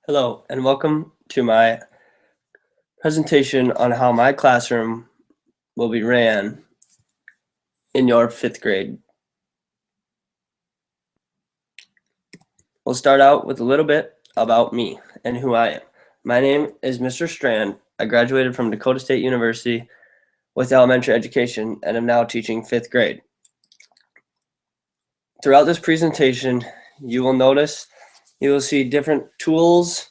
Hello, and welcome to my presentation on how my classroom will be ran in your 5th grade. We'll start out with a little bit about me and who I am. My name is Mr. Strand. I graduated from Dakota State University with elementary education and am now teaching 5th grade. Throughout this presentation, you will see different tools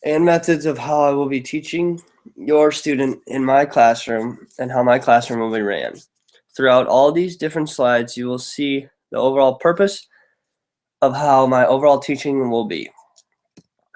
and methods of how I will be teaching your student in my classroom and how my classroom will be ran. Throughout all these different slides, you will see the overall purpose of how my overall teaching will be.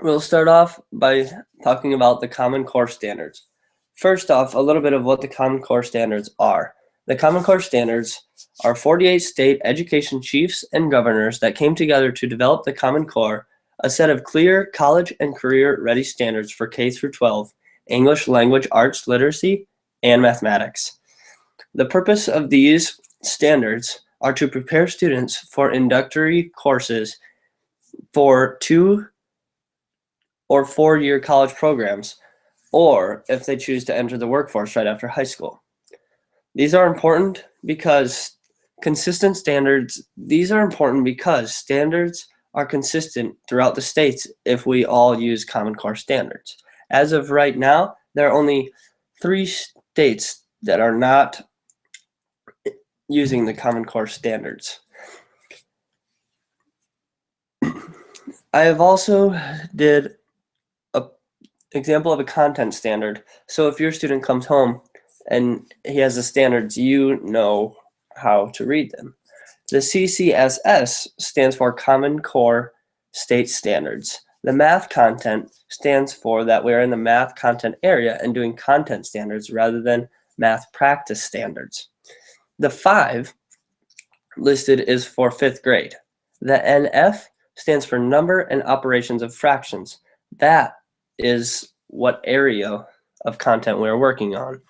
We'll start off by talking about the Common Core standards. First off, a little bit of what the Common Core standards are. The Common Core standards are 48 state education chiefs and governors that came together to develop the Common Core, a set of clear college and career-ready standards for K through 12, English language arts literacy, and mathematics. The purpose of these standards are to prepare students for introductory courses for 2 or 4-year college programs, or if they choose to enter the workforce right after high school. These are important because standards are consistent throughout the states if we all use Common Core standards. As of right now, there are only 3 states that are not using the Common Core standards. I have also did an example of a content standard. So if your student comes home and he has the standards, you know how to read them. The CCSS stands for Common Core State Standards. The math content stands for that we're in the math content area and doing content standards rather than math practice standards. The 5 listed is for 5th grade. The NF stands for number and operations of fractions. That is what area of content we're working on.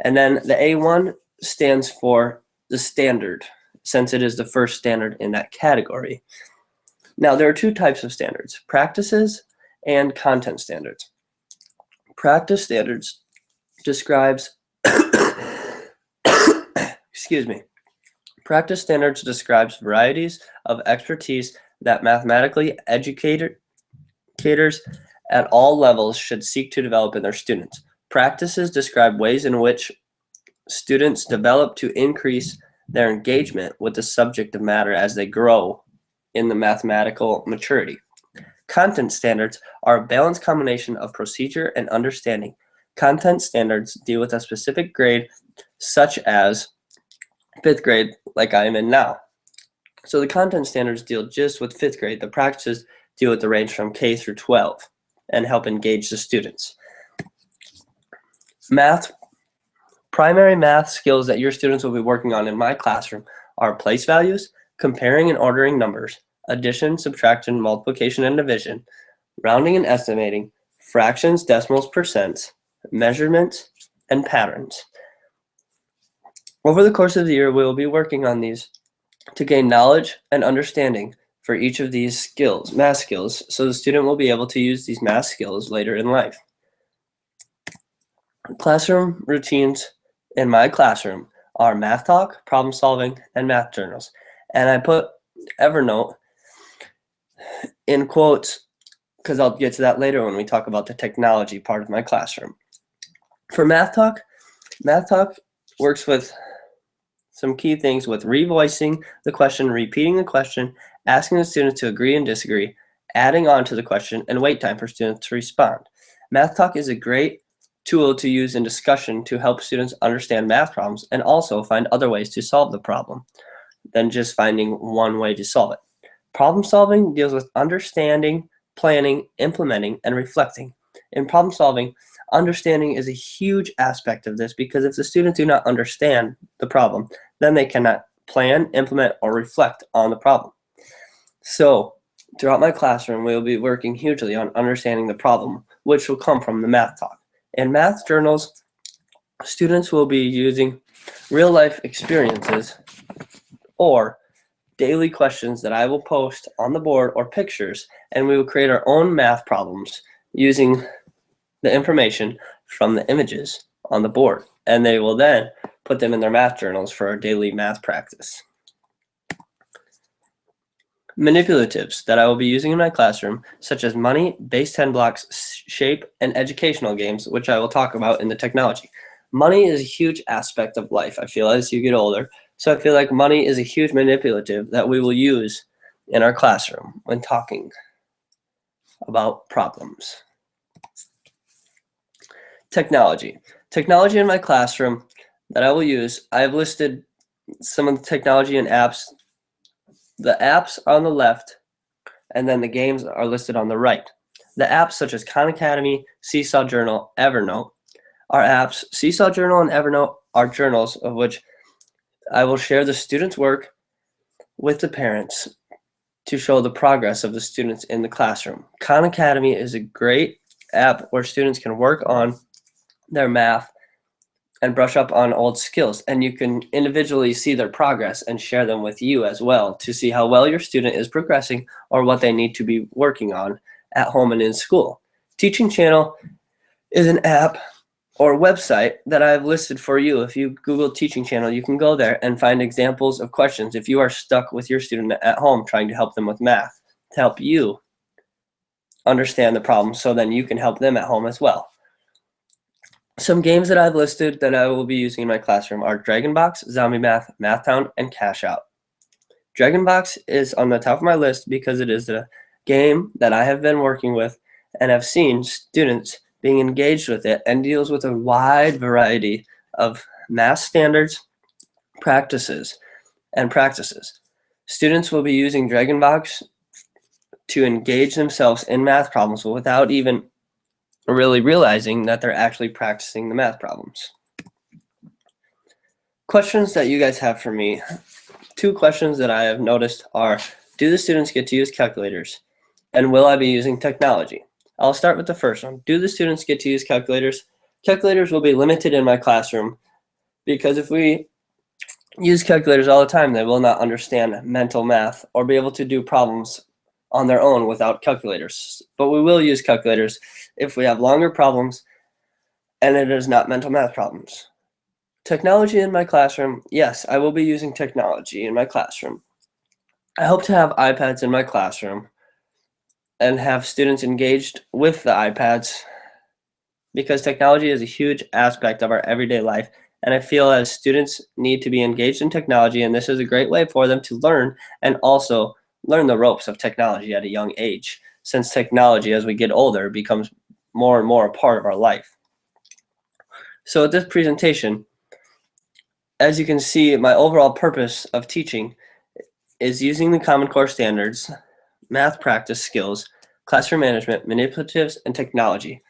And then the A1 stands for the standard, since it is the first standard in that category. Now, there are 2 types of standards, practices and content standards. Practice standards describes Practice standards describes varieties of expertise that mathematically educators at all levels should seek to develop in their students. Practices describe ways in which students develop to increase their engagement with the subject matter as they grow in the mathematical maturity. Content standards are a balanced combination of procedure and understanding. Content standards deal with a specific grade, such as 5th grade, like I am in now. So the content standards deal just with 5th grade. The practices deal with the range from K through 12 and help engage the students. Primary math skills that your students will be working on in my classroom are place values, comparing and ordering numbers, addition, subtraction, multiplication and division, rounding and estimating, fractions, decimals, percents, measurements, and patterns. Over the course of the year, we will be working on these to gain knowledge and understanding for each of these skills, math skills, so the student will be able to use these math skills later in life. Classroom routines in my classroom are math talk, problem solving, and math journals. And I put Evernote in quotes because I'll get to that later when we talk about the technology part of my classroom. For math talk works with some key things with revoicing the question, repeating the question, asking the students to agree and disagree, adding on to the question, and wait time for students to respond. Math talk is a great tool to use in discussion to help students understand math problems and also find other ways to solve the problem than just finding one way to solve it. Problem solving deals with understanding, planning, implementing, and reflecting. In problem solving, understanding is a huge aspect of this because if the students do not understand the problem, then they cannot plan, implement, or reflect on the problem. So throughout my classroom, we will be working hugely on understanding the problem, which will come from the math talk. In math journals, students will be using real-life experiences or daily questions that I will post on the board or pictures, and we will create our own math problems using the information from the images on the board, and they will then put them in their math journals for our daily math practice. Manipulatives that I will be using in my classroom, such as money, base 10 blocks, shape, and educational games, which I will talk about in the technology. Money is a huge aspect of life, I feel, as you get older. So I feel like money is a huge manipulative that we will use in our classroom when talking about problems. Technology. Technology in my classroom that I will use, I have listed some of the technology and apps. The apps are on the left, and then the games are listed on the right. The apps such as Khan Academy, Seesaw Journal, Evernote are apps. Seesaw Journal and Evernote are journals of which I will share the students' work with the parents to show the progress of the students in the classroom. Khan Academy is a great app where students can work on their math and brush up on old skills, and you can individually see their progress and share them with you as well to see how well your student is progressing or what they need to be working on at home and in school. Teaching Channel is an app or website that I've listed for you. If you Google Teaching Channel, you can go there and find examples of questions if you are stuck with your student at home trying to help them with math, to help you understand the problem so then you can help them at home as well. Some games that I've listed that I will be using in my classroom are Dragon Box, Zombie Math, Math Town, and Cash Out. Dragon Box is on the top of my list because it is a game that I have been working with and have seen students being engaged with it, and deals with a wide variety of math standards, practices. Students will be using Dragon Box to engage themselves in math problems without even really realizing that they're actually practicing the math problems. Questions that you guys have for me. 2 questions that I have noticed are, do the students get to use calculators? And will I be using technology? I'll start with the first one. Do the students get to use calculators? Calculators will be limited in my classroom because if we use calculators all the time, they will not understand mental math or be able to do problems on their own without calculators. But we will use calculators if we have longer problems and it is not mental math problems. Technology in my classroom, yes, I will be using technology in my classroom. I hope to have iPads in my classroom and have students engaged with the iPads because technology is a huge aspect of our everyday life. And I feel as students need to be engaged in technology, and this is a great way for them to learn and also learn the ropes of technology at a young age, since technology, as we get older, becomes more and more a part of our life. So at this presentation, as you can see, my overall purpose of teaching is using the Common Core standards, math practice skills, classroom management, manipulatives, and technology